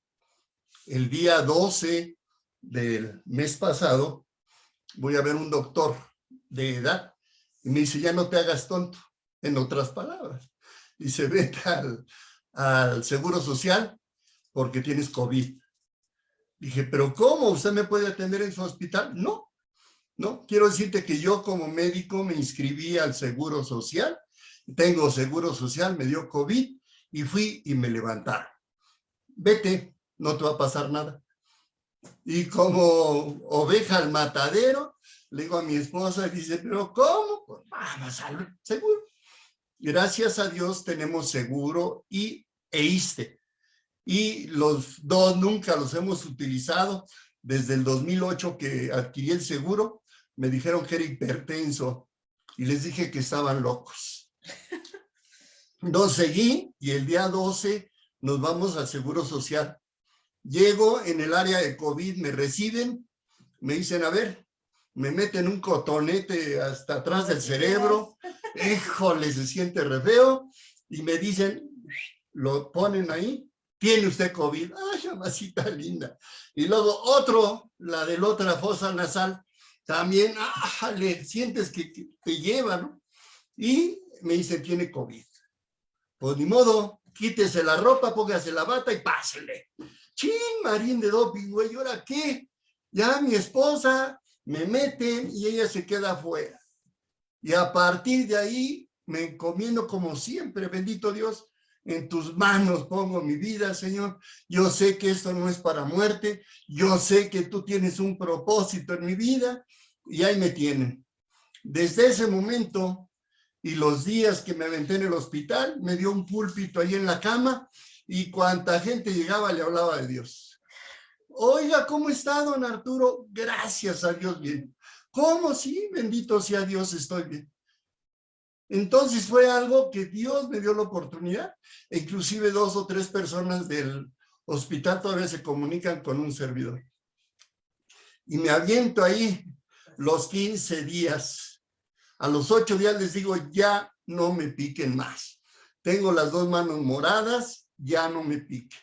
El día 12 del mes pasado voy a ver un doctor de edad y me dice, ya no te hagas tonto, en otras palabras. Dice, vete al Seguro Social porque tienes COVID. Dije, ¿pero cómo? ¿Usted me puede atender en su hospital? No, no. Quiero decirte que yo como médico me inscribí al Seguro Social. Tengo Seguro Social, me dio COVID y fui y me levantaron. Vete, no te va a pasar nada. Y como oveja al matadero, le digo a mi esposa, y dice, ¿pero cómo? Pues vamos al seguro. Gracias a Dios tenemos seguro e ISSSTE. Y los dos nunca los hemos utilizado. Desde el 2008 que adquirí el seguro, me dijeron que era hipertenso y les dije que estaban locos. No seguí y el día 12 nos vamos al Seguro Social. Llego en el área de COVID, me reciben, me dicen, a ver, me meten un cotonete hasta atrás del cerebro, híjole, se siente re feo, y me dicen, lo ponen ahí, tiene usted COVID. Ay, mamacita linda. Y luego otro, la de la otra fosa nasal, también, le sientes que te lleva, ¿no? Y me dicen, tiene COVID. Pues ni modo, quítese la ropa, póngase la bata y pásele. ¡Chin, Marín de doping, güey! ¿Y ahora qué? Ya mi esposa me mete y ella se queda afuera. Y a partir de ahí me encomiendo como siempre, bendito Dios, en tus manos pongo mi vida, Señor. Yo sé que esto no es para muerte. Yo sé que tú tienes un propósito en mi vida y ahí me tienen. Desde ese momento y los días que me aventé en el hospital, me dio un púlpito ahí en la cama y cuanta gente llegaba le hablaba de Dios. Oiga, ¿cómo está, don Arturo? Gracias a Dios, bien. ¿Cómo? Sí, bendito sea Dios, estoy bien. Entonces fue algo que Dios me dio la oportunidad, e inclusive 2 o 3 personas del hospital todavía se comunican con un servidor. Y me aviento ahí los 15 días. A los 8 días les digo, ya no me piquen más. Tengo las 2 manos moradas, ya no me pique.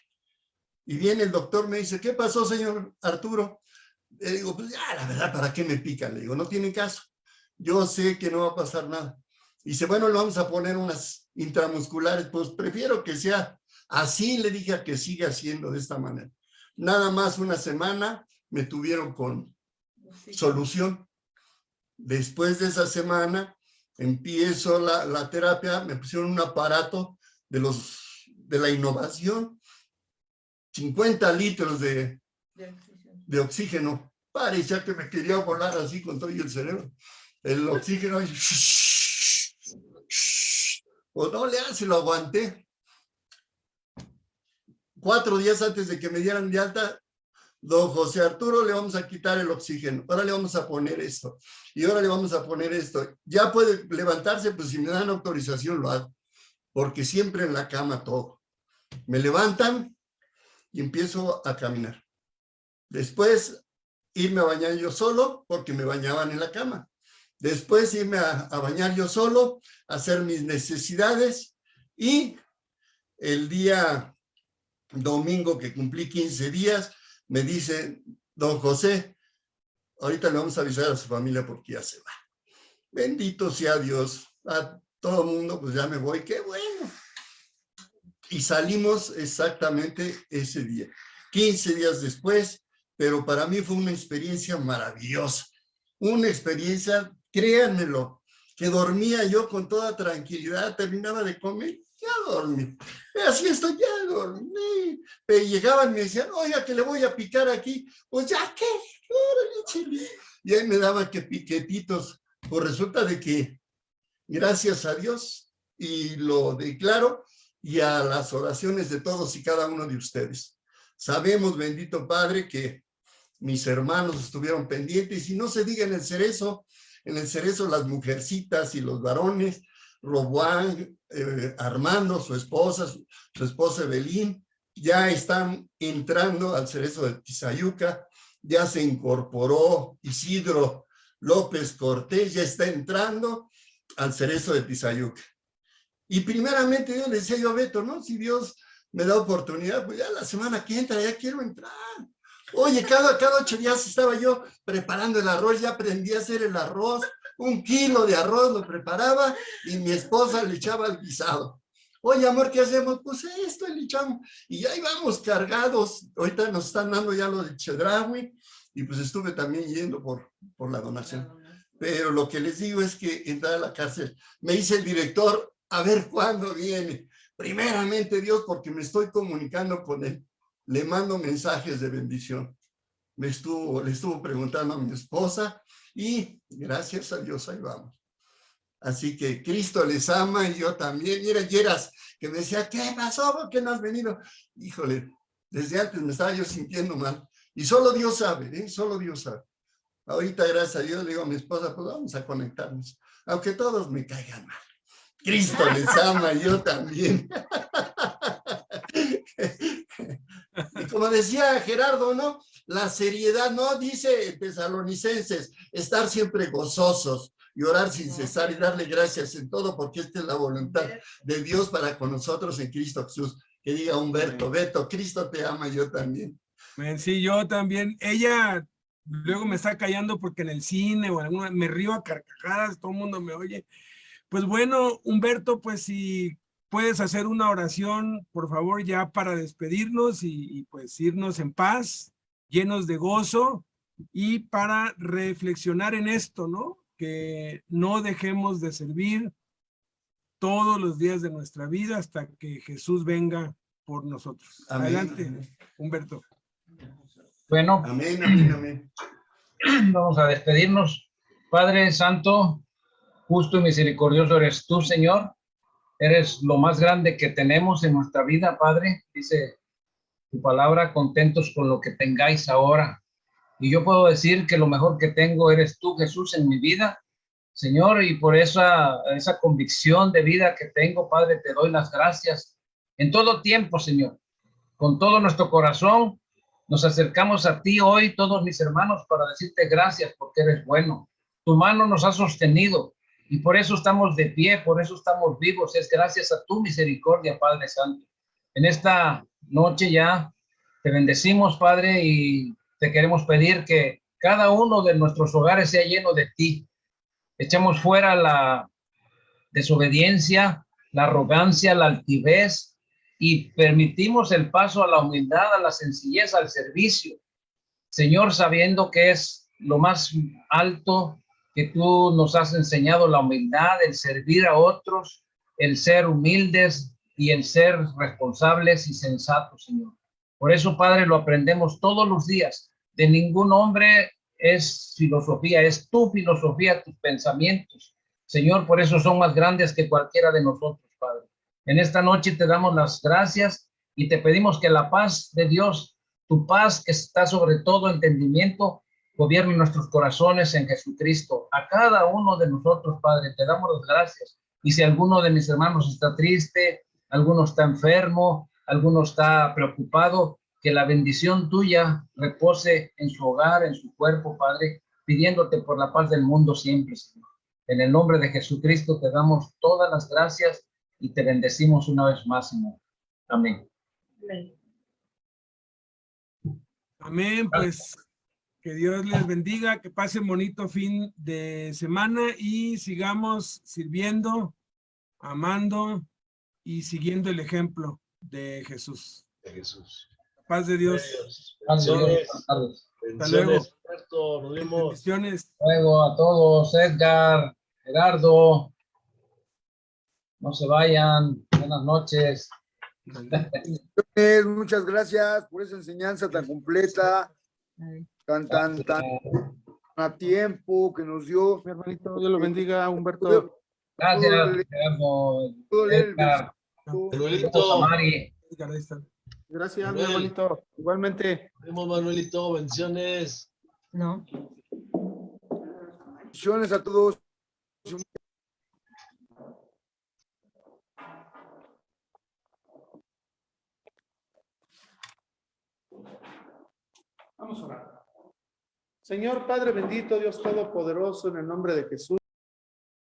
Y viene el doctor, me dice, ¿qué pasó, señor Arturo? Le digo, pues ya, la verdad, ¿para qué me pican? Le digo, no tiene caso. Yo sé que no va a pasar nada. Y dice, bueno, le vamos a poner unas intramusculares. Pues prefiero que sea así, le dije, a que siga siendo de esta manera. Nada más una semana me tuvieron con solución. Después de esa semana empiezo la terapia, me pusieron un aparato de la innovación, 50 litros de oxígeno. Parecía que me quería volar así con todo el cerebro. El oxígeno, pues no le hace, lo aguanté. 4 días antes de que me dieran de alta, don José Arturo, le vamos a quitar el oxígeno, ahora le vamos a poner esto, y ahora le vamos a poner esto. Ya puede levantarse, pues si me dan autorización lo hago, porque siempre en la cama todo. Me levantan y empiezo a caminar. Después, irme a bañar yo solo, porque me bañaban en la cama. Después, irme a bañar yo solo, hacer mis necesidades, y el día domingo que cumplí 15 días, me dice, don José, ahorita le vamos a avisar a su familia porque ya se va. Bendito sea Dios. A todo el mundo, pues ya me voy, qué bueno. Y salimos exactamente ese día, 15 días después, pero para mí fue una experiencia maravillosa. Una experiencia, créanmelo, que dormía yo con toda tranquilidad, terminaba de comer, ya dormí. Así estoy, ya dormí. Pero llegaban y me decían, oiga, que le voy a picar aquí. Pues ya, ¿qué? Y ahí me daban que piquetitos. Pues resulta de que, gracias a Dios, y lo declaro, y a las oraciones de todos y cada uno de ustedes. Sabemos, bendito Padre, que mis hermanos estuvieron pendientes, y no se diga en el Cerezo las mujercitas y los varones, Roboán, Armando, su esposa Evelyn, ya están entrando al Cerezo de Tizayuca, ya se incorporó Isidro López Cortés, ya está entrando al Cerezo de Tizayuca. Y primeramente yo le decía yo a Beto, ¿no? Si Dios me da oportunidad, pues ya la semana que entra ya quiero entrar. Oye, cada 8 días estaba yo preparando el arroz, ya aprendí a hacer el arroz, 1 kilo de arroz lo preparaba y mi esposa le echaba el guisado. Oye, amor, ¿qué hacemos? Pues esto le echamos. Y ahí vamos cargados. Ahorita nos están dando ya lo de Chedraui y pues estuve también yendo por la donación. Pero lo que les digo es que entrar a la cárcel, me dice el director, a ver cuándo viene. Primeramente Dios, porque me estoy comunicando con él. Le mando mensajes de bendición. Le estuvo preguntando a mi esposa y gracias a Dios ahí vamos. Así que Cristo les ama y yo también. Mira, Yeras, que me decía, ¿qué pasó? ¿Por qué no has venido? Híjole, desde antes me estaba yo sintiendo mal. Y solo Dios sabe, ¿eh? Solo Dios sabe. Ahorita, gracias a Dios, le digo a mi esposa, pues vamos a conectarnos. Aunque todos me caigan mal. Cristo les ama, yo también. Y como decía Gerardo, ¿no? La seriedad, ¿no? Dice Tesalonicenses, estar siempre gozosos y orar sin cesar y darle gracias en todo, porque esta es la voluntad de Dios para con nosotros en Cristo Jesús. Que diga Humberto, Beto, Cristo te ama, yo también. Sí, yo también. Ella luego me está callando porque en el cine o en alguna, me río a carcajadas, todo el mundo me oye. Pues bueno, Humberto, pues si puedes hacer una oración, por favor, ya para despedirnos y pues irnos en paz, llenos de gozo y para reflexionar en esto, ¿no? Que no dejemos de servir todos los días de nuestra vida hasta que Jesús venga por nosotros. Amén. Adelante, Humberto. Bueno, amén, amén, amén. Vamos a despedirnos. Padre Santo, justo y misericordioso eres tú, Señor. Eres lo más grande que tenemos en nuestra vida, Padre. Dice tu palabra, contentos con lo que tengáis ahora. Y yo puedo decir que lo mejor que tengo eres tú, Jesús, en mi vida. Señor, y por esa convicción de vida que tengo, Padre, te doy las gracias en todo tiempo, Señor. Con todo nuestro corazón nos acercamos a ti hoy, todos mis hermanos, para decirte gracias porque eres bueno. Tu mano nos ha sostenido y por eso estamos de pie, por eso estamos vivos. Es gracias a tu misericordia, Padre Santo. En esta noche ya te bendecimos, Padre, y te queremos pedir que cada uno de nuestros hogares sea lleno de ti. Echemos fuera la desobediencia, la arrogancia, la altivez y permitimos el paso a la humildad, a la sencillez, al servicio. Señor, sabiendo que es lo más alto que tú nos has enseñado, la humildad, el servir a otros, el ser humildes y el ser responsables y sensatos, Señor. Por eso, Padre, lo aprendemos todos los días. De ningún hombre es filosofía, es tu filosofía, tus pensamientos. Señor, por eso son más grandes que cualquiera de nosotros, Padre. En esta noche te damos las gracias y te pedimos que la paz de Dios, tu paz que está sobre todo entendimiento, gobierne nuestros corazones en Jesucristo. A cada uno de nosotros, Padre, te damos las gracias. Y si alguno de mis hermanos está triste, alguno está enfermo, alguno está preocupado, que la bendición tuya repose en su hogar, en su cuerpo, Padre, pidiéndote por la paz del mundo siempre, Señor. En el nombre de Jesucristo te damos todas las gracias y te bendecimos una vez más, Señor. Amén. Amén, pues que Dios les bendiga, que pasen bonito fin de semana y sigamos sirviendo, amando y siguiendo el ejemplo de Jesús. De Jesús. Paz de Dios. Bendiciones. Buenas tardes. Bendiciones, Alberto. Nos vemos. Bendiciones. Luego a todos, Edgar, Gerardo, no se vayan. Buenas noches. Muchas gracias por esa enseñanza tan completa, tan a tiempo que nos dio. Mi hermanito, Dios lo bendiga, Humberto. Gracias, Gerardo, Puedo leer el Edgar, Manuelito. Mari. Ahí está. Gracias, mi Manuel. hermanito. Igualmente. Nos vemos, Manuelito. Bendiciones. No. bendiciones a todos. Vamos a orar. Señor Padre bendito, Dios Todopoderoso, en el nombre de Jesús.